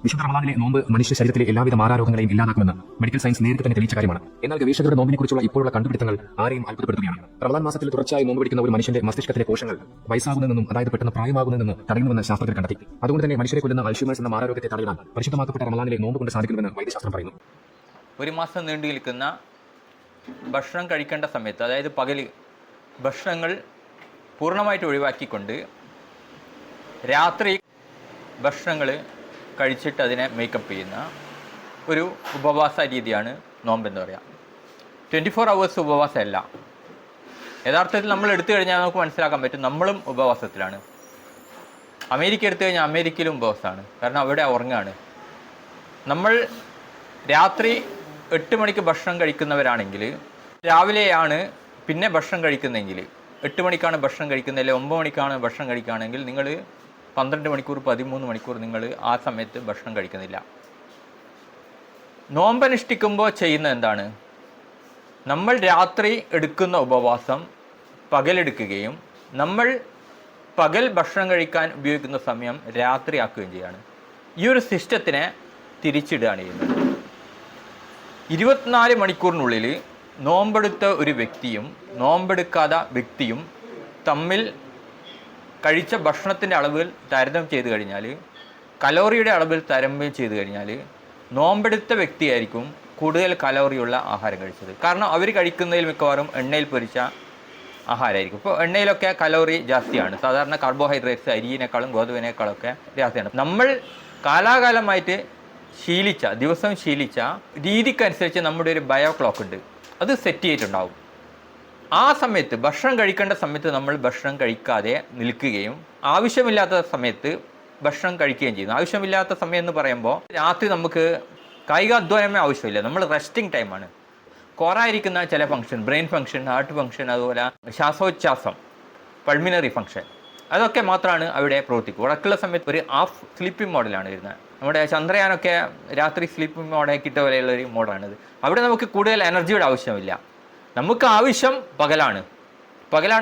വിശുദ്ധ റമദാനിലെ നോമ്പ് മനുഷ്യ ശരീരത്തിലെ എല്ലാവിധ മാറാരോഗങ്ങളെയും ഇല്ലാതാക്കുമെന്ന് മെഡിക്കൽ സയൻസ് നേരത്തെ തന്നെ തെളിയിച്ച കാര്യമാണ്. എന്നാൽ ഗവേഷകരുടെ നോമ്പിനെക്കുറിച്ചുള്ള ഇപ്പോഴുള്ള കണ്ടുപിടുത്തങ്ങൾ ആരെയും അത്ഭുതപ്പെടുത്തുകയാണ്. റമദാൻ മാസത്തിൽ തുടർച്ചയായി നോമ്പ് പിടിക്കുന്ന ഒരു മനുഷ്യന്റെ മസ്തിഷ്കത്തിലെ കോശങ്ങൾ വയസ്സാകുന്നതെന്നും അതായത് പെട്ടെന്ന് പ്രായമാകുന്നതെന്ന് തടയുന്നുവെന്ന് ശാസ്ത്രജ്ഞർ കണ്ടെത്തി. അതുകൊണ്ട് തന്നെ മനുഷ്യരെ കൊല്ലുന്ന അൽഷിമേഴ്സ് എന്ന മാറാരോഗത്തെ തടയാൻ പരിശുദ്ധമാക്കപ്പെട്ട റമദാനിലെ നോമ്പ് കൊണ്ട് സാധിക്കുമെന്ന് വൈദ്യശാസ്ത്രം പറയുന്നു. ഒരു മാസം നീണ്ടു നിൽക്കുന്ന ഭക്ഷണം കഴിക്കേണ്ട സമയത്ത്, അതായത് പകല് ഭക്ഷണങ്ങൾ പൂർണ്ണമായിട്ട് ഒഴിവാക്കിക്കൊണ്ട് രാത്രി ഭക്ഷണങ്ങൾ കഴിച്ചിട്ട് അതിനെ മേക്കപ്പ് ചെയ്യുന്ന ഒരു ഉപവാസ രീതിയാണ് നോമ്പെന്ന് പറയാം. 24 hours ഉപവാസമല്ല. യഥാർത്ഥത്തിൽ നമ്മൾ എടുത്തു കഴിഞ്ഞാൽ നമുക്ക് മനസ്സിലാക്കാൻ പറ്റും നമ്മളും ഉപവാസത്തിലാണ്. അമേരിക്ക എടുത്തു കഴിഞ്ഞാൽ അമേരിക്കയിലും ഉപവാസമാണ്, കാരണം അവിടെ ഉറങ്ങാണ്. നമ്മൾ രാത്രി 8 മണിക്ക് ഭക്ഷണം കഴിക്കുന്നവരാണെങ്കിൽ രാവിലെയാണ് പിന്നെ ഭക്ഷണം കഴിക്കുന്നതെങ്കിൽ, 8 മണിക്കാണ് ഭക്ഷണം കഴിക്കുന്നത് അല്ലെങ്കിൽ 9 മണിക്കാണ് ഭക്ഷണം കഴിക്കുകയാണെങ്കിൽ നിങ്ങൾ 12 മണിക്കൂർ 13 മണിക്കൂർ നിങ്ങൾ ആ സമയത്ത് ഭക്ഷണം കഴിക്കുന്നില്ല. നോമ്പനുഷ്ഠിക്കുമ്പോൾ ചെയ്യുന്ന എന്താണ്? നമ്മൾ രാത്രി എടുക്കുന്ന ഉപവാസം പകലെടുക്കുകയും നമ്മൾ പകൽ ഭക്ഷണം കഴിക്കാൻ ഉപയോഗിക്കുന്ന സമയം രാത്രിയാക്കുകയും ചെയ്യുകയാണ്. ഈ ഒരു സിസ്റ്റത്തിനെ തിരിച്ചിടുകയാണ് ചെയ്യുന്നത്. 24 മണിക്കൂറിനുള്ളിൽ നോമ്പെടുത്ത ഒരു വ്യക്തിയും നോമ്പെടുക്കാത്ത വ്യക്തിയും തമ്മിൽ കഴിച്ച ഭക്ഷണത്തിൻ്റെ അളവിൽ താരതമ്യം ചെയ്ത് കഴിഞ്ഞാൽ, കലോറിയുടെ അളവിൽ താരതമ്യം ചെയ്ത് കഴിഞ്ഞാൽ നോമ്പെടുത്ത വ്യക്തിയായിരിക്കും കൂടുതൽ കലോറിയുള്ള ആഹാരം കഴിച്ചത്. കാരണം അവർ കഴിക്കുന്നതിൽ മിക്കവാറും എണ്ണയിൽ പൊരിച്ച ആഹാരമായിരിക്കും. ഇപ്പോൾ എണ്ണയിലൊക്കെ കലോറി ജാസ്തിയാണ്. സാധാരണ കാർബോഹൈഡ്രേറ്റ്സ് അരിയിനേക്കാളും ഗോതമ്പിനേക്കാളൊക്കെ ജാസ്തിയാണ്. നമ്മൾ കാലാകാലമായിട്ട് ദിവസം ശീലിച്ച രീതിക്കനുസരിച്ച് നമ്മുടെ ഒരു ബയോ ക്ലോക്ക് ഉണ്ട്, അത് സെറ്റ് ചെയ്തിട്ടുണ്ടാവും. ആ സമയത്ത് ഭക്ഷണം കഴിക്കേണ്ട സമയത്ത് നമ്മൾ ഭക്ഷണം കഴിക്കാതെ നിൽക്കുകയും ആവശ്യമില്ലാത്ത സമയത്ത് ഭക്ഷണം കഴിക്കുകയും ചെയ്യുന്നു. ആവശ്യമില്ലാത്ത സമയം എന്ന് പറയുമ്പോൾ രാത്രി നമുക്ക് കായികാധ്വാനമേ ആവശ്യമില്ല, നമ്മൾ റെസ്റ്റിംഗ് ടൈമാണ്. കുറവായിരിക്കുന്ന ചില function, brain function, heart function, അതുപോലെ ശ്വാസോച്ഛ്വാസം, പൾമിനറി ഫംഗ്ഷൻ, അതൊക്കെ മാത്രമാണ് അവിടെ പ്രവർത്തിക്കുക. ഉറക്കുള്ള സമയത്ത് ഒരു ഹാഫ് സ്ലീപ്പിംഗ് മോഡലാണ് വരുന്നത്. നമ്മുടെ ചന്ദ്രയാനൊക്കെ രാത്രി സ്ലീപ്പിംഗ് മോഡാക്കിയിട്ട പോലെയുള്ളൊരു മോഡാണിത്. അവിടെ നമുക്ക് കൂടുതൽ എനർജിയുടെ ആവശ്യമില്ല. നമുക്ക് ആവശ്യം പകലാണ്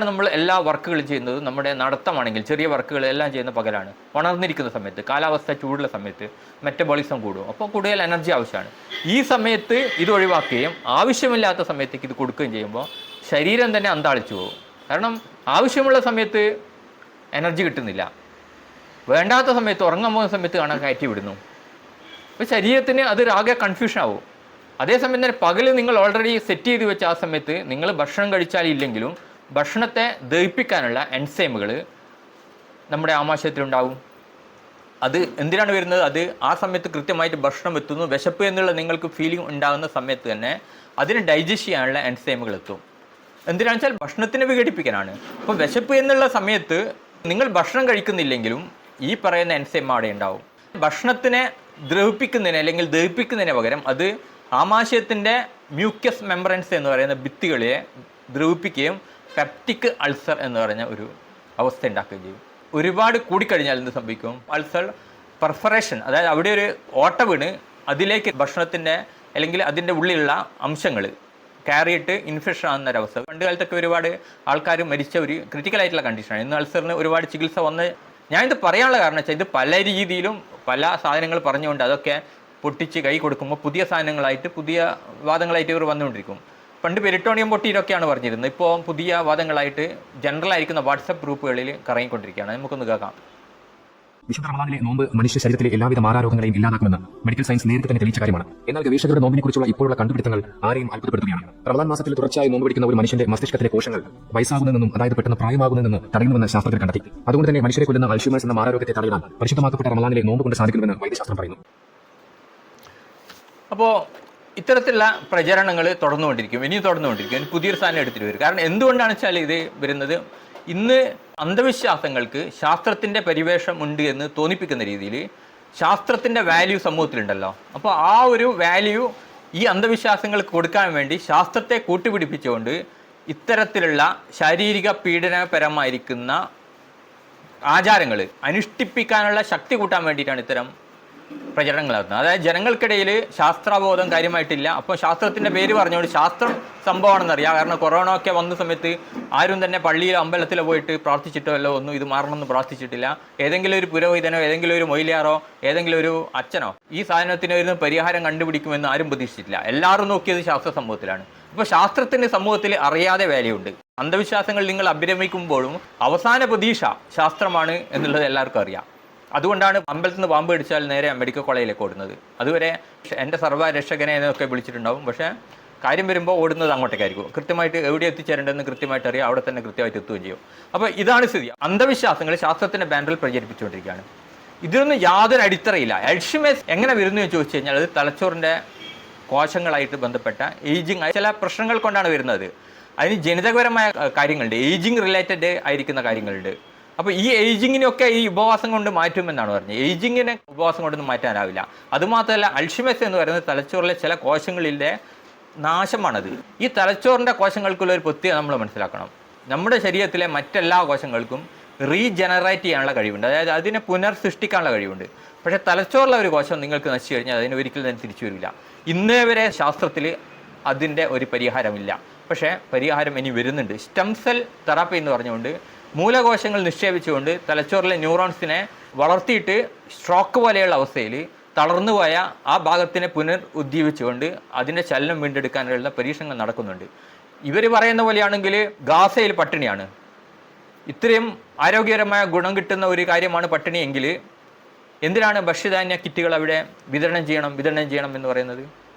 നമ്മൾ എല്ലാ വർക്കുകളും ചെയ്യുന്നത്. നമ്മുടെ നടത്തമാണെങ്കിൽ ചെറിയ വർക്കുകൾ എല്ലാം ചെയ്യുന്ന പകലാണ്. ഉണർന്നിരിക്കുന്ന സമയത്ത്, കാലാവസ്ഥ ചൂടുള്ള സമയത്ത് മെറ്റബോളിസം കൂടും, അപ്പോൾ കൂടുതൽ എനർജി ആവശ്യമാണ്. ഈ സമയത്ത് ഇത് ഒഴിവാക്കുകയും ആവശ്യമില്ലാത്ത സമയത്തേക്ക് ഇത് കൊടുക്കുകയും ചെയ്യുമ്പോൾ ശരീരം തന്നെ അന്താളിച്ചു പോകും. കാരണം ആവശ്യമുള്ള സമയത്ത് എനർജി കിട്ടുന്നില്ല, വേണ്ടാത്ത സമയത്ത് ഉറങ്ങാൻ പോകുന്ന സമയത്ത് കാണാൻ കയറ്റി വിടുന്നു. അപ്പോൾ ശരീരത്തിന് അത് ആകെ കൺഫ്യൂഷൻ ആവും. അതേസമയം തന്നെ പകൽ നിങ്ങൾ ഓൾറെഡി സെറ്റ് ചെയ്ത് വെച്ച ആ സമയത്ത് നിങ്ങൾ ഭക്ഷണം കഴിച്ചാലില്ലെങ്കിലും ഭക്ഷണത്തെ ദഹിപ്പിക്കാനുള്ള എൻസൈമുകൾ നമ്മുടെ ആമാശയത്തിലുണ്ടാവും. അത് എന്തിനാണ് വരുന്നത്? അത് ആ സമയത്ത് കൃത്യമായിട്ട് ഭക്ഷണം എത്തുന്നു, വിശപ്പ് എന്നുള്ള നിങ്ങൾക്ക് ഫീലിംഗ് ഉണ്ടാകുന്ന സമയത്ത് തന്നെ അതിന് ഡൈജസ്റ്റ് ചെയ്യാനുള്ള എൻസൈമുകൾ എത്തും. എന്തിനാണെന്ന് വെച്ചാൽ ഭക്ഷണത്തിനെ വിഘടിപ്പിക്കാനാണ്. അപ്പോൾ വിശപ്പ് എന്നുള്ള സമയത്ത് നിങ്ങൾ ഭക്ഷണം കഴിക്കുന്നില്ലെങ്കിലും ഈ പറയുന്ന എൻസൈം അവിടെ ഉണ്ടാവും. ഭക്ഷണത്തിനെ ദ്രവിപ്പിക്കുന്നതിന് അല്ലെങ്കിൽ ദഹിപ്പിക്കുന്നതിന് പകരം അത് ആമാശയത്തിൻ്റെ മ്യൂക്കസ് മെംബ്രൻസ് എന്ന് പറയുന്ന ഭിത്തികളെ ദ്രവിപ്പിക്കുകയും പെപ്റ്റിക് അൾസർ എന്ന് പറഞ്ഞ ഒരു അവസ്ഥ ഉണ്ടാക്കുകയും ചെയ്യും. ഒരുപാട് കൂടിക്കഴിഞ്ഞാൽ എന്ത് സംഭവിക്കും? അൾസർ പെർഫറേഷൻ, അതായത് അവിടെ ഒരു ഓട്ട വീണ് അതിലേക്ക് ഭക്ഷണത്തിൻ്റെ അല്ലെങ്കിൽ അതിൻ്റെ ഉള്ളിലുള്ള അംശങ്ങൾ കയറിയിട്ട് ഇൻഫെക്ഷൻ ആകുന്ന ഒരവസ്ഥ. പണ്ട് കാലത്തൊക്കെ ഒരുപാട് ആൾക്കാർ മരിച്ച ഒരു ക്രിട്ടിക്കലായിട്ടുള്ള കണ്ടീഷനാണ്. ഇന്ന് അൾസറിന് ഒരുപാട് ചികിത്സ വന്ന്, ഞാനിത് പറയാനുള്ള കാരണം വെച്ചാൽ ഇത് പല രീതിയിലും പല സാധനങ്ങൾ പറഞ്ഞുകൊണ്ട് അതൊക്കെ പൊട്ടിച്ച് കൈ കൊടുക്കുമ്പോൾ പുതിയ സാധനങ്ങളായിട്ട് പുതിയ വാദങ്ങളായിട്ട് ഇവർ വന്നുകൊണ്ടിരിക്കും. പണ്ട് പെരിട്ടോണിയം പൊട്ടിയിട്ടൊക്കെയാണ് പറഞ്ഞിരുന്നത്. ഇപ്പോൾ പുതിയ വാദങ്ങളായിട്ട് ജനറലായിരിക്കുന്ന വാട്സപ്പ് ഗ്രൂപ്പുകളിൽ കറങ്ങിക്കൊണ്ടിരിക്കുകയാണ്. നമുക്കൊന്ന് കേൾക്കാം. വിശുദ്ധ റമദാനിലെ നോമ്പ് മനുഷ്യ ശരീരത്തിലെ എല്ലാവിധ മാറാരോഗങ്ങളെയും ഇല്ലാതാക്കുമെന്ന് മെഡിക്കൽ സയൻസ് നേരത്തെ തന്നെ തെളിയിച്ച കാര്യമാണ്. എന്നാൽ ഗവേഷകരുടെ നോമ്പിനെക്കുറിച്ചുള്ള ഇപ്പോഴുള്ള കണ്ടുപിടുത്തങ്ങൾ ആരെയും അത്ഭുതപ്പെടുത്തുകയാണ്. റമദാൻ മാസത്തിൽ തുടർച്ചയായി നോമ്പ് പിടിക്കുന്ന ഒരു മനുഷ്യന്റെ മസ്തിഷ്കത്തിലെ കോശങ്ങൾ വയസ്സാകുന്നതെന്നും അതായത് പെട്ടെന്ന് പ്രായമാകുന്നതെന്ന് തടയുന്നുവെന്ന് ശാസ്ത്രജ്ഞർ കണ്ടെത്തി. അതുകൊണ്ട് തന്നെ മനുഷ്യരെ കൊല്ലുന്ന അൽഷിമേഴ്സ് എന്ന മാറാരോഗത്തെ തടയാൻ പരിശുദ്ധമാക്കപ്പെട്ട റമദാനിലെ നോമ്പ് കൊണ്ട് സാധിക്കുമെന്ന് വൈദ്യശാസ്ത്രം പറയുന്നു. അപ്പോൾ ഇത്തരത്തിലുള്ള പ്രചരണങ്ങൾ തുടർന്നുകൊണ്ടിരിക്കും, ഇനിയും തുടർന്നുകൊണ്ടിരിക്കും. ഇനി പുതിയൊരു സാധനം എടുത്തിട്ട് വരും. കാരണം എന്തുകൊണ്ടാണെന്ന് വെച്ചാൽ ഇത് വരുന്നത്, ഇന്ന് അന്ധവിശ്വാസങ്ങൾക്ക് ശാസ്ത്രത്തിൻ്റെ പരിവേഷം ഉണ്ട് എന്ന് തോന്നിപ്പിക്കുന്ന രീതിയിൽ ശാസ്ത്രത്തിൻ്റെ വാല്യൂ സമൂഹത്തിലുണ്ടല്ലോ. അപ്പോൾ ആ ഒരു വാല്യൂ ഈ അന്ധവിശ്വാസങ്ങൾക്ക് കൊടുക്കാൻ വേണ്ടി ശാസ്ത്രത്തെ കൂട്ടുപിടിപ്പിച്ചുകൊണ്ട് ഇത്തരത്തിലുള്ള ശാരീരിക പീഡനപരമായിരിക്കുന്ന ആചാരങ്ങൾ അനുഷ്ഠിപ്പിക്കാനുള്ള ശക്തി കൂട്ടാൻ വേണ്ടിയിട്ടാണ് ഇത്തരം പ്രചരണങ്ങൾ നടത്തുന്നത്. അതായത് ജനങ്ങൾക്കിടയിൽ ശാസ്ത്രാബോധം കാര്യമായിട്ടില്ല. അപ്പോൾ ശാസ്ത്രത്തിൻ്റെ പേര് പറഞ്ഞുകൊണ്ട് ശാസ്ത്രം സംഭവമാണെന്നറിയാം. കാരണം കൊറോണ ഒക്കെ വന്ന സമയത്ത് ആരും തന്നെ പള്ളിയിലോ അമ്പലത്തിലോ പോയിട്ട് പ്രാർത്ഥിച്ചിട്ടോ അല്ലോ ഒന്നും ഇത് മാറണമെന്ന് പ്രാർത്ഥിച്ചിട്ടില്ല. ഏതെങ്കിലും ഒരു പുരോഹിതനോ ഏതെങ്കിലും ഒരു മൊയിലിയാറോ ഏതെങ്കിലും ഒരു അച്ഛനോ ഈ സാധനത്തിന് ഒരു പരിഹാരം കണ്ടുപിടിക്കുമെന്ന് ആരും പ്രതീക്ഷിച്ചിട്ടില്ല. എല്ലാവരും നോക്കിയത് ശാസ്ത്ര സമൂഹത്തിലാണ്. അപ്പോൾ ശാസ്ത്രത്തിൻ്റെ സമൂഹത്തിൽ അറിയാതെ വാല്യുണ്ട്. അന്ധവിശ്വാസങ്ങൾ നിങ്ങൾ അഭിരമിക്കുമ്പോഴും അവസാന പ്രതീക്ഷ ശാസ്ത്രമാണ് എന്നുള്ളത് എല്ലാവർക്കും അറിയാം. അതുകൊണ്ടാണ് അമ്പലത്തിൽ നിന്ന് പാമ്പ് കടിച്ചാൽ നേരെ മെഡിക്കൽ കോളേജിലേക്ക് ഓടുന്നത്. അതുവരെ എൻ്റെ സർവ്വരക്ഷകനെ എന്നൊക്കെ വിളിച്ചിട്ടുണ്ടാവും. പക്ഷേ കാര്യം വരുമ്പോൾ ഓടുന്നത് അങ്ങോട്ടേക്കായിരിക്കും. കൃത്യമായിട്ട് എവിടെ എത്തിച്ചേരേണ്ടതെന്ന് കൃത്യമായിട്ട് അറിയാം, അവിടെ തന്നെ കൃത്യമായിട്ട് എത്തുകയും ചെയ്യും. അപ്പോൾ ഇതാണ് സ്ഥിതി. അന്ധവിശ്വാസങ്ങൾ ശാസ്ത്രത്തിൻ്റെ ബാനറിൽ പ്രചരിപ്പിച്ചുകൊണ്ടിരിക്കുകയാണ്. ഇതിനൊന്നും യാതൊരു അടിത്തറയില്ല. അൽഷിമേഴ്സ് എങ്ങനെ വരുന്നു എന്ന് ചോദിച്ചു കഴിഞ്ഞാൽ അത് തലച്ചോറിൻ്റെ കോശങ്ങളായിട്ട് ബന്ധപ്പെട്ട ഏജിങ് ചില പ്രശ്നങ്ങൾ കൊണ്ടാണ് വരുന്നത്. അതിന് ജനിതകപരമായ കാര്യങ്ങളുണ്ട്, ഏജിങ് റിലേറ്റഡ് ആയിരിക്കുന്ന കാര്യങ്ങളുണ്ട്. അപ്പോൾ ഈ ഏജിങ്ങിനൊക്കെ ഈ ഉപവാസം കൊണ്ട് മാറ്റുമെന്നാണ് പറഞ്ഞത്. ഏജിങ്ങിനെ ഉപവാസം കൊണ്ടൊന്നും മാറ്റാനാവില്ല. അതുമാത്രമല്ല അൽഷിമേഴ്സ് എന്ന് പറയുന്നത് തലച്ചോറിലെ ചില കോശങ്ങളിലെ നാശമാണത്. ഈ തലച്ചോറിൻ്റെ കോശങ്ങൾക്കുള്ള ഒരു പ്രത്യേകത നമ്മൾ മനസ്സിലാക്കണം. നമ്മുടെ ശരീരത്തിലെ മറ്റെല്ലാ കോശങ്ങൾക്കും റീജനറേറ്റ് ചെയ്യാനുള്ള കഴിവുണ്ട്, അതായത് അതിനെ പുനർസൃഷ്ടിക്കാനുള്ള കഴിവുണ്ട്. പക്ഷേ തലച്ചോറിലെ ഒരു കോശം നിങ്ങൾക്ക് നശിച്ചു കഴിഞ്ഞാൽ അതിന് ഒരിക്കലും തന്നെ തിരിച്ചു വരില്ല. ഇന്നേ വരെ ശാസ്ത്രത്തിൽ അതിൻ്റെ ഒരു പരിഹാരമില്ല. പക്ഷേ പരിഹാരം ഇനി വരുന്നുണ്ട്. സ്റ്റെം സെൽ തെറാപ്പി എന്ന് പറഞ്ഞുകൊണ്ട് മൂലകോശങ്ങൾ നിക്ഷേപിച്ചുകൊണ്ട് തലച്ചോറിലെ ന്യൂറോൺസിനെ വളർത്തിയിട്ട് സ്ട്രോക്ക് പോലെയുള്ള അവസ്ഥയിൽ തളർന്നുപോയ ആ ഭാഗത്തിനെ ഉജ്ജീവിച്ചുകൊണ്ട് അതിൻ്റെ ചലനം വീണ്ടെടുക്കാനുള്ള പരീക്ഷണങ്ങൾ നടക്കുന്നുണ്ട്. ഇവർ പറയുന്ന പോലെയാണെങ്കിൽ ഗാസയിൽ പട്ടിണിയാണ്. ഇത്രയും ആരോഗ്യകരമായ ഗുണം കിട്ടുന്ന ഒരു കാര്യമാണ് പട്ടിണിയെങ്കിൽ എന്തിനാണ് ഭക്ഷ്യധാന്യ കിറ്റുകൾ അവിടെ വിതരണം ചെയ്യണം എന്ന് പറയുന്നത്?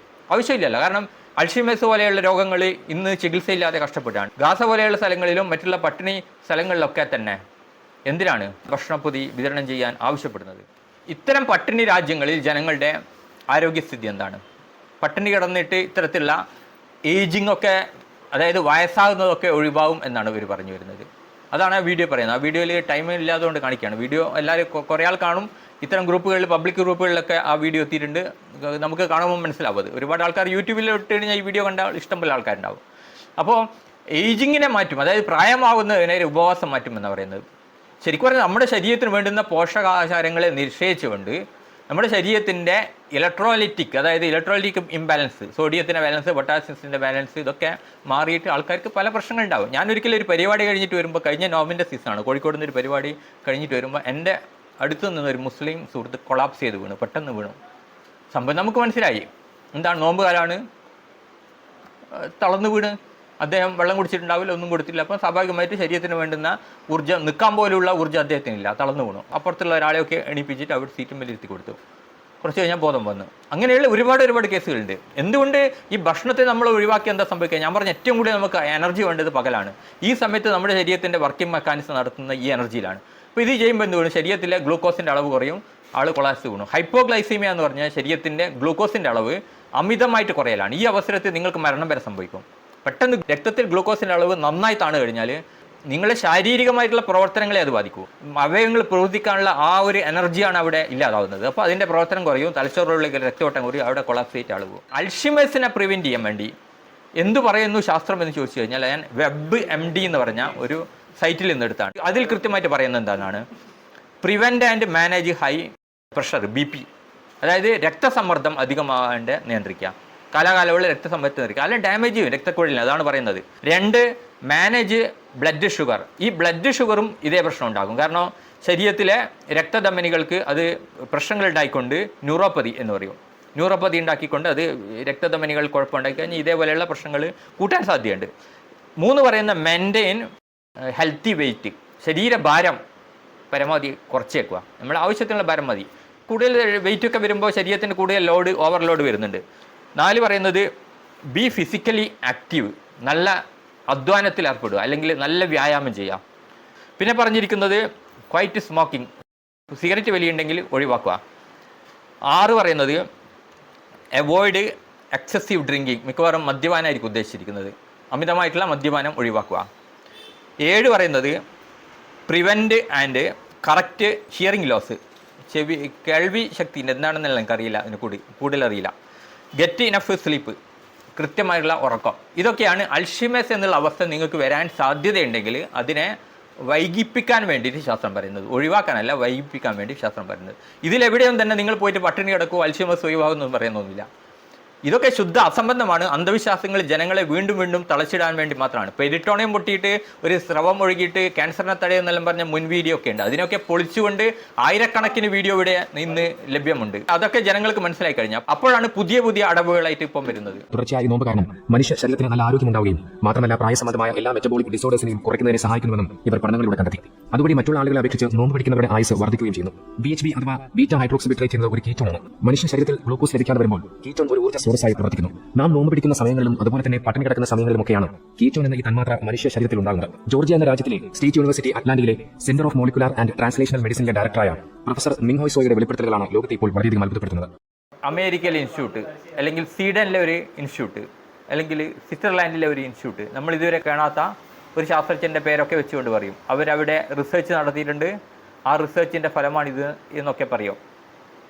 ആവശ്യമില്ലല്ലോ. കാരണം അൽഷിമേഴ്സ് പോലെയുള്ള രോഗങ്ങൾ ഇന്ന് ചികിത്സയില്ലാതെ കഷ്ടപ്പെട്ടാണ്. ഗാസ പോലെയുള്ള സ്ഥലങ്ങളിലും മറ്റുള്ള പട്ടിണി സ്ഥലങ്ങളിലൊക്കെ തന്നെ എന്തിനാണ് ഭക്ഷണപ്പൊതി വിതരണം ചെയ്യാൻ ആവശ്യപ്പെടുന്നത്? ഇത്തരം പട്ടിണി രാജ്യങ്ങളിൽ ജനങ്ങളുടെ ആരോഗ്യസ്ഥിതി എന്താണ്? പട്ടിണി കിടന്നിട്ട് ഇത്തരത്തിലുള്ള ഏജിങ് ഒക്കെ, അതായത് വയസ്സാകുന്നതൊക്കെ ഒഴിവാകും എന്നാണ് ഇവർ പറഞ്ഞു വരുന്നത്. അതാണ് ആ വീഡിയോ പറയുന്നത്. ആ വീഡിയോയിൽ ടൈം ഇല്ലാത്തതുകൊണ്ട് കാണിക്കുകയാണ്. വീഡിയോ എല്ലാവരും കുറേ ആൾ കാണും. ഇത്തരം ഗ്രൂപ്പുകളിൽ, പബ്ലിക് ഗ്രൂപ്പുകളിലൊക്കെ ആ വീഡിയോ എത്തിയിട്ടുണ്ട്. നമുക്ക് കാണുമ്പോൾ മനസ്സിലാവും. അത് ഒരുപാട് ആൾക്കാർ യൂട്യൂബിൽ ഇട്ട് കഴിഞ്ഞാൽ ഈ വീഡിയോ കണ്ട ഇഷ്ടംപോലെ ആൾക്കാരുണ്ടാവും. അപ്പോൾ ഏജിങ്ങിനെ മാറ്റും, അതായത് പ്രായമാകുന്നതിനെ ഉപവാസം മാറ്റുമെന്ന് പറയുന്നത്. ശരിക്കും പറഞ്ഞാൽ നമ്മുടെ ശരീരത്തിന് വേണ്ടുന്ന പോഷകാഹാരങ്ങളെ നിശ്ചയിച്ചുകൊണ്ട് നമ്മുടെ ശരീരത്തിൻ്റെ ഇലക്ട്രോലൈറ്റിക്, അതായത് ഇലക്ട്രോലൈറ്റിക് ഇംബാലൻസ്, സോഡിയത്തിൻ്റെ ബാലൻസ്, പൊട്ടാസ്യത്തിൻ്റെ ബാലൻസ് ഇതൊക്കെ മാറിയിട്ട് ആൾക്കാർക്ക് പല പ്രശ്നങ്ങളുണ്ടാവും. ഞാനൊരിക്കലും ഒരു പരിപാടി കഴിഞ്ഞിട്ട് വരുമ്പോൾ, കഴിഞ്ഞ നോമ്പിൻ്റെ സീസണാണ്, കോഴിക്കോട് നിന്ന് ഒരു പരിപാടി കഴിഞ്ഞിട്ട് വരുമ്പോൾ എൻ്റെ അടുത്തു നിന്നൊരു മുസ്ലിം സുഹൃത്ത് കൊളാപ്സ് ചെയ്ത് വീണു, പെട്ടെന്ന് വീണു. സംഭവം നമുക്ക് മനസ്സിലായി. എന്താണ്, നോമ്പ് കാലമാണ്, തളർന്നു വീണ്. അദ്ദേഹം വെള്ളം കുടിച്ചിട്ടുണ്ടാവില്ല, ഒന്നും കൊടുത്തില്ല. അപ്പം സ്വാഭാവികമായിട്ട് ശരീരത്തിന് വേണ്ടുന്ന ഊർജ്ജം, നിൽക്കാൻ പോലുള്ള ഊർജ്ജം അദ്ദേഹത്തിനില്ല, തളർന്നു വീണു. അപ്പുറത്തുള്ള ഒരാളെയൊക്കെ എണീപ്പിച്ചിട്ട് അവിടെ സീറ്റും ഇരുത്തി കൊടുത്തു. കുറച്ച് കഴിഞ്ഞാൽ ബോധം വന്നു. അങ്ങനെയുള്ള ഒരുപാട് കേസുകളുണ്ട്. എന്തുകൊണ്ട് ഈ ഭക്ഷണത്തെ നമ്മൾ ഒഴിവാക്കി എന്താ സംഭവിക്കുക? ഞാൻ പറഞ്ഞ ഏറ്റവും കൂടുതൽ നമുക്ക് എനർജി വേണ്ടത് പകലാണ്. ഈ സമയത്ത് നമ്മുടെ ശരീരത്തിൻ്റെ വർക്കിംഗ് മെക്കാനിസം നടത്തുന്ന ഈ എനർജിയിലാണ്. അപ്പോൾ ഇത് ചെയ്യുമ്പോൾ എന്ത് വേണം? ശരീരത്തിലെ ഗ്ലൂക്കോസിൻ്റെ അളവ് കുറയും, ആൾ കൊളാപ്സ് വീണു. ഹൈപ്പോഗ്ലൈസീമിയ എന്ന് പറഞ്ഞാൽ ശരീരത്തിൻ്റെ ഗ്ലൂക്കോസിൻ്റെ അളവ് അമിതമായിട്ട് കുറയലാണ്. ഈ അവസരത്തിൽ നിങ്ങൾക്ക് മരണം വരെ സംഭവിക്കും. പെട്ടെന്ന് രക്തത്തിൽ ഗ്ലൂക്കോസിൻ്റെ അളവ് നന്നായി താണു കഴിഞ്ഞാൽ നിങ്ങളുടെ ശാരീരികമായിട്ടുള്ള പ്രവർത്തനങ്ങളെ അത് ബാധിക്കും. അവയവങ്ങൾ പ്രവർത്തിക്കാനുള്ള ആ ഒരു എനർജിയാണ് അവിടെ ഇല്ലാതാവുന്നത്. അപ്പോൾ അതിൻ്റെ പ്രവർത്തനം കുറയും, തലച്ചോറിലേക്ക് രക്തയോട്ടം കുറയും, അവിടെ കൊളാപ്സ് റേറ്റ് അളവ്. അൽഷിമേഴ്സിനെ പ്രിവെൻറ്റ് ചെയ്യാൻ വേണ്ടി എന്തു പറയുന്നു ശാസ്ത്രം എന്ന് ചോദിച്ചു കഴിഞ്ഞാൽ, ഞാൻ WebMD എന്ന് പറഞ്ഞ ഒരു സൈറ്റിൽ നിന്നെടുത്താണ്. അതിൽ കൃത്യമായിട്ട് പറയുന്നത് എന്താണ്? Prevent and manage high pressure, BP, അതായത് രക്തസമ്മർദ്ദം അധികമാകാണ്ട് നിയന്ത്രിക്കുക. കാലാകാലമുള്ള രക്തസമ്മർദ്ദം നിയന്ത്രിക്കുക, അല്ലെങ്കിൽ ഡാമേജ് ചെയ്യും രക്തക്കുഴലിന്, അതാണ് പറയുന്നത്. 2, മാനേജ് ബ്ലഡ് ഷുഗർ. ഈ ബ്ലഡ് ഷുഗറും ഇതേ പ്രശ്നം ഉണ്ടാകും. കാരണം ശരീരത്തിലെ രക്തധമനികൾക്ക് അത് പ്രശ്നങ്ങൾ ഉണ്ടായിക്കൊണ്ട് ന്യൂറോപ്പതി എന്ന് പറയും. ന്യൂറോപ്പതി ഉണ്ടാക്കിക്കൊണ്ട് അത് രക്തധമനികൾ കുഴപ്പമുണ്ടാക്കി കഴിഞ്ഞാൽ ഇതേപോലെയുള്ള പ്രശ്നങ്ങൾ കൂട്ടാൻ സാധ്യതയുണ്ട്. 3 പറയുന്ന മെയിൻറ്റെയിൻ ഹെൽത്തി വെയിറ്റ്, ശരീരഭാരം പരമാവധി കുറച്ചേക്കുക. നമ്മുടെ ആവശ്യത്തിനുള്ള ഭാരം മതി. കൂടുതൽ വെയിറ്റൊക്കെ വരുമ്പോൾ ശരീരത്തിന് കൂടുതൽ ഓവർലോഡ് വരുന്നുണ്ട്. 4 പറയുന്നത് ബി ഫിസിക്കലി ആക്റ്റീവ്, നല്ല അധ്വാനത്തിൽ ഏർപ്പെടുക, അല്ലെങ്കിൽ നല്ല വ്യായാമം ചെയ്യുക. പിന്നെ പറഞ്ഞിരിക്കുന്നത് ക്വൈറ്റ് സ്മോക്കിംഗ്, സിഗരറ്റ് വലിയുണ്ടെങ്കിൽ ഒഴിവാക്കുക. 6 പറയുന്നത് അവോയ്ഡ് എക്സസീവ് ഡ്രിങ്കിങ്, മിക്കവാറും മദ്യപാനമായിരിക്കും ഉദ്ദേശിച്ചിരിക്കുന്നത്, അമിതമായിട്ടുള്ള മദ്യപാനം ഒഴിവാക്കുക. 7 പറയുന്നത് prevent and correct hearing loss, കേൾവി ശക്തി എന്താണെന്നുള്ള എനിക്കറിയില്ല, അതിന് കൂടുതൽ അറിയില്ല. ഗെറ്റ് ഇനഫ് സ്ലീപ്പ്, കൃത്യമായിട്ടുള്ള ഉറക്കം. ഇതൊക്കെയാണ് അൽഷിമേഴ്സ് എന്നുള്ള അവസ്ഥ നിങ്ങൾക്ക് വരാൻ സാധ്യതയുണ്ടെങ്കിൽ അതിനെ വൈകിപ്പിക്കാൻ വേണ്ടിയിട്ട് ശാസ്ത്രം പറയുന്നത്, ഒഴിവാക്കാനല്ല, വൈകിപ്പിക്കാൻ വേണ്ടി ശാസ്ത്രം പറയുന്നത്. ഇതിലെവിടെയും തന്നെ നിങ്ങൾ പോയിട്ട് പട്ടിണി കിടക്കുമോ അൽഷിമേഴ്സ് ഒഴിവാകുമെന്ന് പറയുന്നൊന്നുമില്ല. ഇതൊക്കെ ശുദ്ധ അസംബന്ധമാണ്. അന്ധവിശ്വാസങ്ങൾ ജനങ്ങളെ വീണ്ടും വീണ്ടും തളച്ചിടാൻ വേണ്ടി മാത്രമാണ്. പെരിട്ടോണിയം പൊട്ടിയിട്ട് ഒരു സ്രവം ഒഴുകിയിട്ട് ക്യാൻസറിനെ തടയുന്നെല്ലാം പറഞ്ഞ മുൻ വീഡിയോ ഒക്കെ ഉണ്ട്. അതിനൊക്കെ പൊളിച്ചുകൊണ്ട് ആയിരക്കണക്കിന് വീഡിയോ ഇവിടെ ഇന്ന് ലഭ്യമുണ്ട്. അതൊക്കെ ജനങ്ങൾക്ക് മനസ്സിലായി കഴിഞ്ഞാൽ അപ്പോഴാണ് പുതിയ പുതിയ അടവുകളായിട്ട് ഇപ്പം വരുന്നത്. തുടർച്ചയായി നോമ്പ് കാരണം മനുഷ്യ ശരീരത്തിന് നല്ല ആരോഗ്യം ഉണ്ടാവുകയും മാത്രമല്ല പ്രായസംബന്ധമായ എല്ലാ മെറ്റബോളിക് ഡിസോർഡേഴ്സിനെയും കുറയ്ക്കുന്നതിനെ സഹായിക്കുന്നുവെന്നും ഇവർ പഠനങ്ങളിലൂടെ കണ്ടെത്തി. അതുവഴി മറ്റുള്ള ആളുകളെ അപേക്ഷിച്ച് നോമ്പ് പിടിക്കുന്നവരുടെ ആയുസ് വർദ്ധിക്കുകയും ചെയ്യുന്നു. BHB അഥവാ ബീറ്റാ ഹൈഡ്രോക്സിബിട്രേറ്റ് എന്നത് ഒരു കീറ്റോണാണ്. മനുഷ്യ ശരീരത്തിൽ ഗ്ലൂക്കോസ് ലഭിക്കാതെ വരുമ്പോൾ കീറ്റോൺ ഒരു ഊർജ്ജ സ്രോതസ്സായി പ്രവർത്തിക്കുന്നു. നാം നോമ്പ് പിടിക്കുന്ന സമയങ്ങളിലും അതുപോലെ തന്നെ പട്ടിണി കിടക്കുന്ന സമയങ്ങളിലുമൊക്കെയാണ് കീറ്റോൺ എന്ന ഈ തന്മാത്ര മനുഷ്യ ശരീരത്തിൽ ഉണ്ടാകുന്നത്. ജോർജിയ എന്ന രാജ്യത്തിലെ സ്റ്റേറ്റ് യൂണിവേഴ്സിറ്റി അറ്റ്ലാന്റയിലെ centre of molecular and translational മെഡിസിനിലെ ഡയറക്ടറായ പ്രൊഫസർ മിങ്ഹോയ് സോയുടെ വെളിപ്പെടുത്തലുകളാണ് ലോകത്തെ ഇപ്പോൾ വളരെയധികം അത്ഭുതപ്പെടുത്തുന്നത്. അമേരിക്കയിലെ ഇൻസ്റ്റിറ്റ്യൂട്ട്, അല്ലെങ്കിൽ സ്വീഡനിലെ ഒരു ഇൻസ്റ്റിറ്റ്യൂട്ട്, അല്ലെങ്കിൽ സ്വിറ്റ്സർലാൻഡിലെ ഒരു ഇൻസ്റ്റിറ്റ്യൂട്ട്, നമ്മൾ ഇതുവരെ കാണാത്ത ഒരു ശാസ്ത്രജ്ഞൻ്റെ പേരൊക്കെ വെച്ചുകൊണ്ട് പറയും. അവരവിടെ റിസർച്ച് നടത്തിയിട്ടുണ്ട്, ആ റിസർച്ചിൻ്റെ ഫലമാണിത് എന്നൊക്കെ പറയും.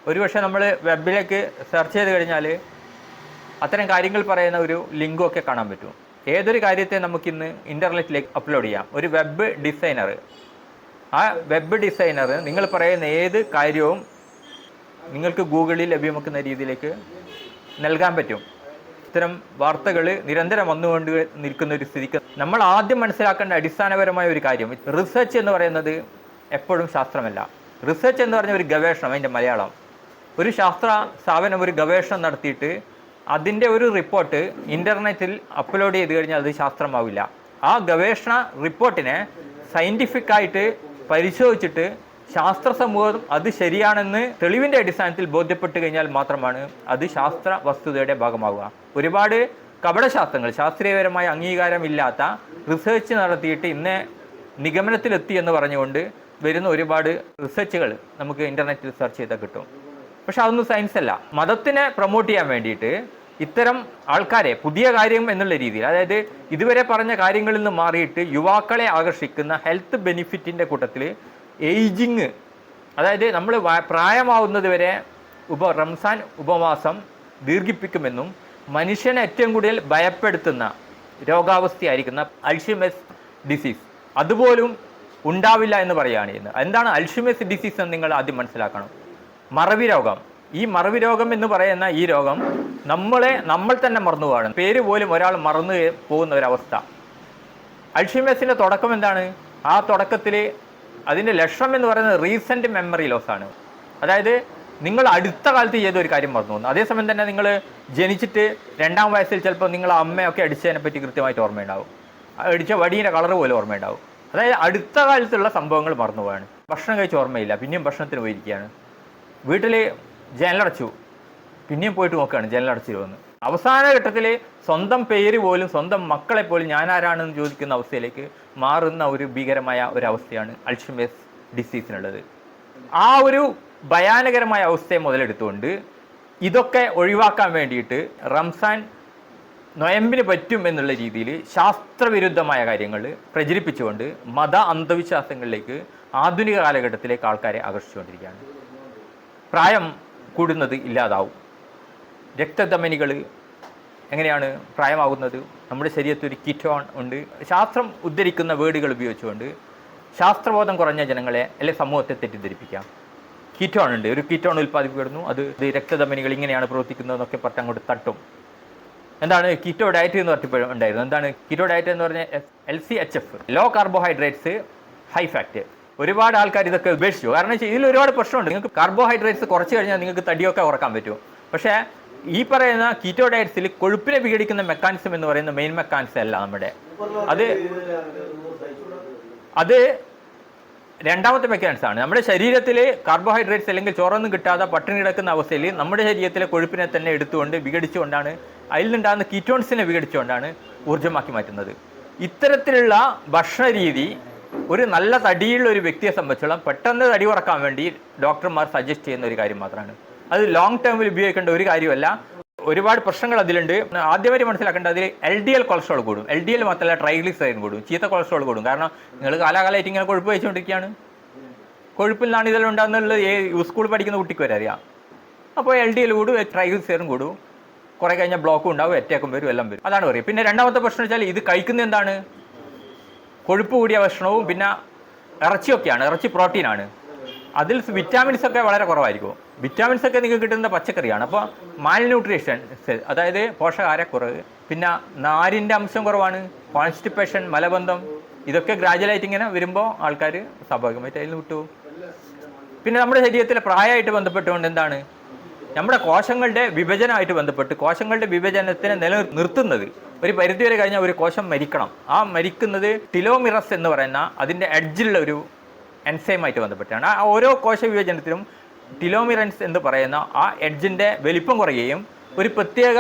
ഒരുപക്ഷെ നമ്മൾ വെബിലേക്ക് സെർച്ച് ചെയ്ത് കഴിഞ്ഞാൽ അത്തരം കാര്യങ്ങൾ പറയുന്ന ഒരു ലിങ്കും ഒക്കെ കാണാൻ പറ്റും. ഏതൊരു കാര്യത്തെ നമുക്കിന്ന് ഇൻ്റർനെറ്റിലേക്ക് അപ്ലോഡ് ചെയ്യാം. ഒരു വെബ് ഡിസൈനർ, ആ വെബ് ഡിസൈനർ നിങ്ങൾ പറയുന്ന ഏത് കാര്യവും നിങ്ങൾക്ക് ഗൂഗിളിൽ ലഭ്യമാക്കുന്ന രീതിയിലേക്ക് നൽകാൻ പറ്റും. ഇത്തരം വാർത്തകൾ നിരന്തരം വന്നുകൊണ്ട് നിൽക്കുന്ന ഒരു സ്ഥിതിക്ക് നമ്മൾ ആദ്യം മനസ്സിലാക്കേണ്ട അടിസ്ഥാനപരമായ ഒരു കാര്യം, റിസർച്ച് എന്ന് പറയുന്നത് എപ്പോഴും ശാസ്ത്രമല്ല. റിസർച്ച് എന്ന് പറഞ്ഞ ഒരു ഗവേഷണം, അതിൻ്റെ മലയാളം, ഒരു ശാസ്ത്ര സ്ഥാപനം ഒരു ഗവേഷണം നടത്തിയിട്ട് അതിൻ്റെ ഒരു റിപ്പോർട്ട് ഇൻ്റർനെറ്റിൽ അപ്ലോഡ് ചെയ്ത് കഴിഞ്ഞാൽ അത് ശാസ്ത്രമാവില്ല. ആ ഗവേഷണ റിപ്പോർട്ടിനെ സയൻറ്റിഫിക്കായിട്ട് പരിശോധിച്ചിട്ട് ശാസ്ത്ര സമൂഹം അത് ശരിയാണെന്ന് തെളിവിൻ്റെ അടിസ്ഥാനത്തിൽ ബോധ്യപ്പെട്ട് കഴിഞ്ഞാൽ മാത്രമാണ് അത് ശാസ്ത്ര വസ്തുതയുടെ ഭാഗമാവുക. ഒരുപാട് കപടശാസ്ത്രങ്ങൾ, ശാസ്ത്രീയപരമായ അംഗീകാരമില്ലാത്ത റിസർച്ച് നടത്തിയിട്ട് ഇന്നേ നിഗമനത്തിലെത്തി എന്ന് പറഞ്ഞുകൊണ്ട് വരുന്ന ഒരുപാട് റിസർച്ചുകൾ നമുക്ക് ഇൻ്റർനെറ്റിൽ സെർച്ച് ചെയ്താൽ കിട്ടും. പക്ഷെ അതൊന്നും സയൻസ് അല്ല. മതത്തിനെ പ്രൊമോട്ട് ചെയ്യാൻ വേണ്ടിയിട്ട് ഇത്തരം ആൾക്കാരെ പുതിയ കാര്യം എന്നുള്ള രീതിയിൽ, അതായത് ഇതുവരെ പറഞ്ഞ കാര്യങ്ങളിൽ നിന്ന് മാറിയിട്ട് യുവാക്കളെ ആകർഷിക്കുന്ന ഹെൽത്ത് ബെനിഫിറ്റിൻ്റെ കൂട്ടത്തിൽ ഏജിങ്, അതായത് നമ്മൾ പ്രായമാവുന്നത് വരെ റംസാൻ ഉപവാസം ദീർഘിപ്പിക്കുമെന്നും മനുഷ്യനെ ഏറ്റവും കൂടുതൽ ഭയപ്പെടുത്തുന്ന രോഗാവസ്ഥയായിരിക്കുന്ന അൽഷിമേഴ്സ് ഡിസീസ് അതുപോലും ഉണ്ടാവില്ല എന്ന് പറയുകയാണ് ചെയ്യുന്നത്. എന്താണ് അൽഷിമേഴ്സ് ഡിസീസ് എന്ന് നിങ്ങൾ ആദ്യം മനസ്സിലാക്കണം. മറവി രോഗം. ഈ മറവി രോഗം എന്ന് പറയുന്ന ഈ രോഗം നമ്മൾ തന്നെ മറന്നു പോവാണ്. പേര് പോലും ഒരാൾ മറന്നു പോകുന്ന ഒരവസ്ഥ. അൽഷിമേഴ്സിൻ്റെ തുടക്കം എന്താണ്? ആ തുടക്കത്തിൽ അതിൻ്റെ ലക്ഷണം എന്ന് പറയുന്നത് റീസെൻറ്റ് മെമ്മറി ലോസ് ആണ്. അതായത് നിങ്ങൾ അടുത്ത കാലത്ത് ചെയ്ത ഒരു കാര്യം മറന്നു പോകുന്നു. അതേസമയം തന്നെ നിങ്ങൾ ജനിച്ചിട്ട് 2ാം വയസ്സിൽ ചിലപ്പോൾ നിങ്ങൾ അമ്മയൊക്കെ അടിച്ചതിനെ പറ്റി കൃത്യമായിട്ട് ഓർമ്മയുണ്ടാവും. അടിച്ച വടീൻ്റെ കളർ പോലും ഓർമ്മയുണ്ടാവും. അതായത് അടുത്ത കാലത്തുള്ള സംഭവങ്ങൾ മറന്നു പോവാണ്. ഭക്ഷണം കഴിച്ച് ഓർമ്മയില്ല, പിന്നെയും ഭക്ഷണത്തിന് പോയിരിക്കുകയാണ്. വീട്ടിൽ ജനലടച്ചു, പിന്നെയും പോയിട്ട് നോക്കുകയാണ് ജനലടച്ചിരുവെന്ന്. അവസാന ഘട്ടത്തിൽ സ്വന്തം പേര് പോലും സ്വന്തം മക്കളെ പോലും ഞാനാരാണെന്ന് ചോദിക്കുന്ന അവസ്ഥയിലേക്ക് മാറുന്ന ഒരു ഭീകരമായ ഒരവസ്ഥയാണ് അൽഷിമേഴ്സ് ഡിസീസിനുള്ളത്. ആ ഒരു ഭയാനകരമായ അവസ്ഥയെ മുതലെടുത്തുകൊണ്ട് ഇതൊക്കെ ഒഴിവാക്കാൻ വേണ്ടിയിട്ട് റംസാൻ നൊയമ്പിന് പറ്റും എന്നുള്ള രീതിയിൽ ശാസ്ത്രവിരുദ്ധമായ കാര്യങ്ങൾ പ്രചരിപ്പിച്ചുകൊണ്ട് മത അന്ധവിശ്വാസങ്ങളിലേക്ക് ആധുനിക കാലഘട്ടത്തിലേക്ക് ആൾക്കാരെ ആകർഷിച്ചുകൊണ്ടിരിക്കുകയാണ്. പ്രായം കൂടുന്നത് ഇല്ലാതാവും. രക്തധമനികൾ എങ്ങനെയാണ് പ്രായമാകുന്നത്? നമ്മുടെ ശരീരത്തിൽ ഒരു കീറ്റോൺ ഉണ്ട്. ശാസ്ത്രം ഉദ്ധരിക്കുന്ന വേർഡുകൾ ഉപയോഗിച്ചുകൊണ്ട് ശാസ്ത്രബോധം കുറഞ്ഞ ജനങ്ങളെ അല്ലെങ്കിൽ സമൂഹത്തെ തെറ്റിദ്ധരിപ്പിക്കാം. കീറ്റോൺ ഉണ്ട്, ഒരു കീറ്റോൺ ഉൽപ്പാദിപ്പിക്കപ്പെടുന്നു, അത് രക്തധമനികൾ ഇങ്ങനെയാണ് പ്രവർത്തിക്കുന്നതെന്നൊക്കെ പറഞ്ഞ് അങ്ങോട്ട് തട്ടും. എന്താണ് കീറ്റോ ഡയറ്റ് എന്ന് പറഞ്ഞപ്പോൾ ഉണ്ടായിരുന്നു? എന്താണ് കീറ്റോ ഡയറ്റ് എന്ന് പറഞ്ഞാൽ LCHF, low carbohydrates high fat. ഒരുപാട് ആൾക്കാർ ഇതൊക്കെ ഉപേക്ഷിച്ചു. കാരണം ഇതിൽ ഒരുപാട് പ്രശ്നമുണ്ട്. നിങ്ങൾക്ക് കാർബോഹൈഡ്രേറ്റ്സ് കുറച്ച് കഴിഞ്ഞാൽ നിങ്ങൾക്ക് തടിയൊക്കെ കുറക്കാൻ പറ്റും. പക്ഷേ ഈ പറയുന്ന കീറ്റോ ഡയറ്റ്സിൽ കൊഴുപ്പിനെ വിഘടിക്കുന്ന മെക്കാനിസം എന്ന് പറയുന്ന മെയിൻ മെക്കാനിസം അല്ല നമ്മുടെ, അത് രണ്ടാമത്തെ മെക്കാനിസം ആണ്. നമ്മുടെ ശരീരത്തിൽ കാർബോഹൈഡ്രേറ്റ്സ് അല്ലെങ്കിൽ ചോറൊന്നും കിട്ടാതെ പട്ടിണി കിടക്കുന്ന അവസ്ഥയിൽ നമ്മുടെ ശരീരത്തിലെ കൊഴുപ്പിനെ തന്നെ എടുത്തുകൊണ്ട് വിഘടിച്ചുകൊണ്ടാണ്, അതിൽ നിന്നുണ്ടാകുന്ന കീറ്റോൺസിനെ വിഘടിച്ചുകൊണ്ടാണ് ഊർജ്ജമാക്കി മാറ്റുന്നത്. ഇത്തരത്തിലുള്ള ഭക്ഷണ രീതി ഒരു നല്ല തടിയുള്ള ഒരു വ്യക്തിയെ സംബന്ധിച്ചോളം പെട്ടെന്ന് തടി കുറക്കാൻ വേണ്ടി ഡോക്ടർമാർ സജസ്റ്റ് ചെയ്യുന്ന ഒരു കാര്യം മാത്രമാണ്. അത് ലോങ് ടേമിൽ ഉപയോഗിക്കേണ്ട ഒരു കാര്യമല്ല. ഒരുപാട് പ്രശ്നങ്ങൾ അതിലുണ്ട്. ആദ്യമായിട്ട് മനസ്സിലാക്കേണ്ടത് അതിൽ LDL കൊളസ്ട്രോൾ കൂടും. LDL മാത്രമല്ല ട്രൈഗ്ലിസറൈഡ് കൂടും, ചീത്ത കൊളസ്ട്രോൾ കൂടും. കാരണം നിങ്ങൾ കാലാകാലമായിട്ട് ഇങ്ങനെ കൊഴുപ്പ് കഴിച്ചുകൊണ്ടിരിക്കുകയാണ്. കൊഴുപ്പിൽ നിന്നാണ് ഇതെല്ലാം ഉണ്ടാകുന്നത്. സ്കൂളിൽ പഠിക്കുന്ന കുട്ടിക്ക് വരെ അറിയാം. അപ്പോൾ LDL കൂടും, ട്രൈഗ്ലിസറൈഡും കൂടും. കുറേ കഴിഞ്ഞാൽ ബ്ലോക്കും ഉണ്ടാവും, അറ്റാക്കും വരും, എല്ലാം വരും. അതാണ് പറയുക. പിന്നെ രണ്ടാമത്തെ പ്രശ്നം വെച്ചാൽ ഇത് കഴിക്കുന്നത് എന്താണ്? കൊഴുപ്പ് കൂടിയ ഭക്ഷണവും പിന്നെ ഇറച്ചിയൊക്കെയാണ്, ഇറച്ചി പ്രോട്ടീനാണ്. അതിൽ വിറ്റാമിൻസ് ഒക്കെ വളരെ കുറവായിരിക്കും. വിറ്റാമിൻസ് ഒക്കെ നിങ്ങൾക്ക് കിട്ടുന്ന പച്ചക്കറിയാണ്. അപ്പോൾ മാൽന്യൂട്രീഷൻ, അതായത് പോഷകാഹാരക്കുറവ്, പിന്നെ നാരിൻ്റെ അംശം കുറവാണ്, കോൺസ്റ്റിപ്പേഷൻ, മലബന്ധം, ഇതൊക്കെ ഗ്രാജുവലായിട്ട് ഇങ്ങനെ വരുമ്പോൾ ആൾക്കാർ സ്വാഭാവികമായിട്ട് അതിൽ വിട്ടുപോകും. പിന്നെ നമ്മുടെ ശരീരത്തിലെ പ്രായമായിട്ട് ബന്ധപ്പെട്ടുകൊണ്ട് എന്താണ്, നമ്മുടെ കോശങ്ങളുടെ വിഭജനമായിട്ട് ബന്ധപ്പെട്ട് കോശങ്ങളുടെ വിഭജനത്തിനെ നിലനിർത്തുന്നത് ഒരു പരിധിവരെ കഴിഞ്ഞാൽ ഒരു കോശം മരിക്കണം. ആ മരിക്കുന്നത് ടിലോമിറസ് എന്ന് പറയുന്ന അതിൻ്റെ എഡ്ജിലുള്ള ഒരു എൻസൈമായിട്ട് ബന്ധപ്പെട്ടാണ്. ആ ഓരോ കോശ വിഭജനത്തിലും ടിലോമിറൻസ് എന്ന് പറയുന്ന ആ എഡ്ജിൻ്റെ വലിപ്പം കുറയുകയും ഒരു പ്രത്യേക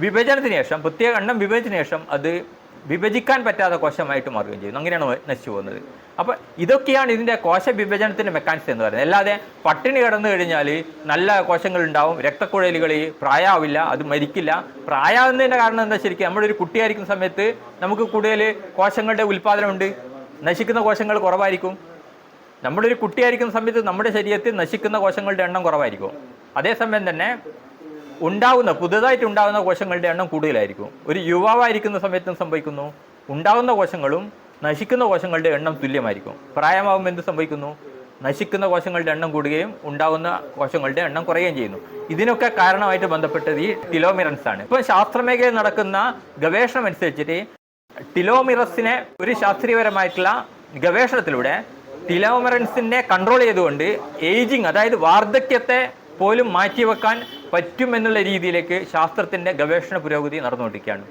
വിഭജനത്തിന് ശേഷം, പ്രത്യേക എണ്ണം വിഭജിച്ചതിന് ശേഷം അത് വിഭജിക്കാൻ പറ്റാത്ത കോശമായിട്ട് മാറുകയും ചെയ്യുന്നു. അങ്ങനെയാണ് നശിച്ചു പോകുന്നത്. അപ്പോൾ ഇതൊക്കെയാണ് ഇതിൻ്റെ കോശ വിഭജനത്തിൻ്റെ മെക്കാനിസം എന്ന് പറയുന്നത്. അല്ലാതെ പട്ടിണി കിടന്നു കഴിഞ്ഞാൽ നല്ല കോശങ്ങൾ ഉണ്ടാവും, രക്തക്കുഴലുകൾ പ്രായമാവില്ല, അത് മരിക്കില്ല. പ്രായമാവുന്നതിൻ്റെ കാരണം എന്താ, ശരിക്കും നമ്മളൊരു കുട്ടിയായിരിക്കുന്ന സമയത്ത് നമുക്ക് കൂടുതൽ കോശങ്ങളുടെ ഉൽപ്പാദനമുണ്ട്, നശിക്കുന്ന കോശങ്ങൾ കുറവായിരിക്കും. നമ്മുടെ ഒരു കുട്ടിയായിരിക്കുന്ന സമയത്ത് നമ്മുടെ ശരീരത്തിൽ നശിക്കുന്ന കോശങ്ങളുടെ എണ്ണം കുറവായിരിക്കും. അതേസമയം തന്നെ പുതുതായിട്ട് ഉണ്ടാകുന്ന കോശങ്ങളുടെ എണ്ണം കൂടുതലായിരിക്കും. ഒരു യുവാവായിരിക്കുന്ന സമയത്തും സംഭവിക്കുന്നു, ഉണ്ടാകുന്ന കോശങ്ങളും നശിക്കുന്ന കോശങ്ങളുടെ എണ്ണം തുല്യമായിരിക്കും. പ്രായമാകുമ്പോൾ എന്ത് സംഭവിക്കുന്നു, നശിക്കുന്ന കോശങ്ങളുടെ എണ്ണം കൂടുകയും ഉണ്ടാകുന്ന കോശങ്ങളുടെ എണ്ണം കുറയുകയും ചെയ്യുന്നു. ഇതിനൊക്കെ കാരണമായിട്ട് ബന്ധപ്പെട്ടത് ഈ ടിലോമിറൻസ് ആണ്. ഇപ്പം ശാസ്ത്രമേഖലയിൽ നടക്കുന്ന ഗവേഷണം അനുസരിച്ചിട്ട് ടിലോമിറസിനെ ഒരു ശാസ്ത്രീയപരമായിട്ടുള്ള ഗവേഷണത്തിലൂടെ ടിലോമിറൻസിനെ കൺട്രോൾ ചെയ്തുകൊണ്ട് ഏജിങ്, അതായത് വാർദ്ധക്യത്തെ പോലും മാറ്റിവെക്കാൻ പറ്റുമെന്നുള്ള രീതിയിലേക്ക് ശാസ്ത്രത്തിൻ്റെ ഗവേഷണ പുരോഗതി നടന്നുകൊണ്ടിരിക്കുകയാണ്.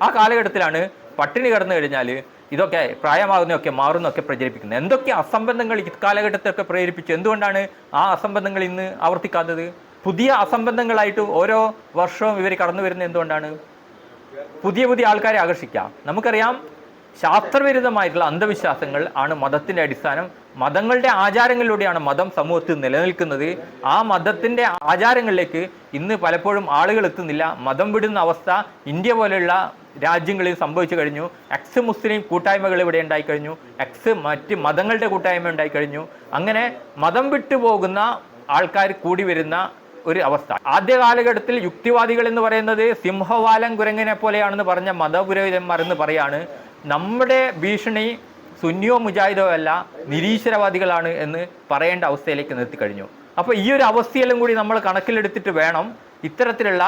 ആ കാലഘട്ടത്തിലാണ് പട്ടിണി കിടന്നു കഴിഞ്ഞാൽ ഇതൊക്കെ പ്രായമാകുന്നതൊക്കെ മാറുന്നതൊക്കെ പ്രചരിപ്പിക്കുന്നത്. എന്തൊക്കെ അസംബന്ധങ്ങൾ ഇക്കാലഘട്ടത്തൊക്കെ പ്രേരിപ്പിച്ചു, എന്തുകൊണ്ടാണ് ആ അസംബന്ധങ്ങൾ ഇന്ന് ആവർത്തിക്കാത്തത്? പുതിയ അസംബന്ധങ്ങളായിട്ട് ഓരോ വർഷവും ഇവർ കടന്നു വരുന്നത് എന്തുകൊണ്ടാണ്? പുതിയ പുതിയ ആൾക്കാരെ ആകർഷിക്കാം. നമുക്കറിയാം, ശാസ്ത്രവിരുദ്ധമായിട്ടുള്ള അന്ധവിശ്വാസങ്ങൾ ആണ് മതത്തിൻ്റെ അടിസ്ഥാനം. മതങ്ങളുടെ ആചാരങ്ങളിലൂടെയാണ് മതം സമൂഹത്തിൽ നിലനിൽക്കുന്നത്. ആ മതത്തിൻ്റെ ആചാരങ്ങളിലേക്ക് ഇന്ന് പലപ്പോഴും ആളുകൾ എത്തുന്നില്ല. മതം വിടുന്ന അവസ്ഥ ഇന്ത്യ പോലെയുള്ള രാജ്യങ്ങളിൽ സംഭവിച്ചു കഴിഞ്ഞു. എക്സ് മുസ്ലിം കൂട്ടായ്മകൾ ഇവിടെ ഉണ്ടായിക്കഴിഞ്ഞു, എക്സ് മറ്റ് മതങ്ങളുടെ കൂട്ടായ്മ ഉണ്ടായിക്കഴിഞ്ഞു. അങ്ങനെ മതം വിട്ടുപോകുന്ന ആൾക്കാർ കൂടി വരുന്ന ഒരു അവസ്ഥ. ആദ്യ കാലഘട്ടത്തിൽ യുക്തിവാദികൾ എന്ന് പറയുന്നത് സിംഹവാലൻ കുരങ്ങിനെ പോലെയാണെന്ന് പറഞ്ഞ മതപുരോഹിതന്മാരെന്ന് പറയാണ്. നമ്മുടെ ഭീഷണി സുന്നിയോ മുജാഹിദോ അല്ല, നിരീശ്വരവാദികളാണ് എന്ന് പറയേണ്ട അവസ്ഥയിലേക്ക് നിർത്തിക്കഴിഞ്ഞു. അപ്പോൾ ഈ ഒരു അവസ്ഥയിലും കൂടി നമ്മൾ കണക്കിലെടുത്തിട്ട് വേണം ഇത്തരത്തിലുള്ള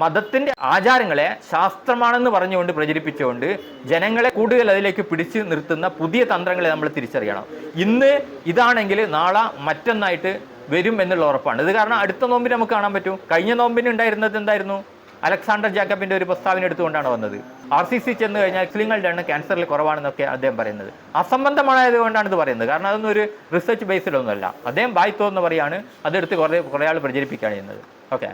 മതത്തിൻ്റെ ആചാരങ്ങളെ ശാസ്ത്രമാണെന്ന് പറഞ്ഞുകൊണ്ട് പ്രചരിപ്പിച്ചുകൊണ്ട് ജനങ്ങളെ കൂടുതൽ അതിലേക്ക് പിടിച്ചു നിർത്തുന്ന പുതിയ തന്ത്രങ്ങളെ നമ്മൾ തിരിച്ചറിയണം. ഇന്ന് ഇതാണെങ്കിൽ നാളെ മറ്റൊന്നായിട്ട് വരും എന്നുള്ള ഉറപ്പാണ്. ഇത് കാരണം അടുത്ത നോമ്പിന് നമുക്ക് കാണാൻ പറ്റും. കഴിഞ്ഞ നോമ്പിന് ഉണ്ടായിരുന്നത് എന്തായിരുന്നു? അലക്സാണ്ടർ ജാക്കബിൻ്റെ ഒരു പ്രസ്താവന എടുത്തുകൊണ്ടാണ് വന്നത്. RCC ചെന്ന് കഴിഞ്ഞാൽ മുസ്ലിങ്ങളുടെ എണ്ണം ക്യാൻസറിൽ കുറവാണെന്നൊക്കെ അദ്ദേഹം പറയുന്നത് അസംബന്ധമായതുകൊണ്ടാണ് ഇത് പറയുന്നത്. കാരണം അതൊന്നും ഒരു റിസർച്ച് ബേസിലൊന്നുമല്ല. അദ്ദേഹം ബായ്ത്തോ എന്ന് പറയാണ്, അതെടുത്ത് കുറേ ആൾ പ്രചരിപ്പിക്കുകയാണ് ചെയ്യുന്നത്. ഓക്കെ.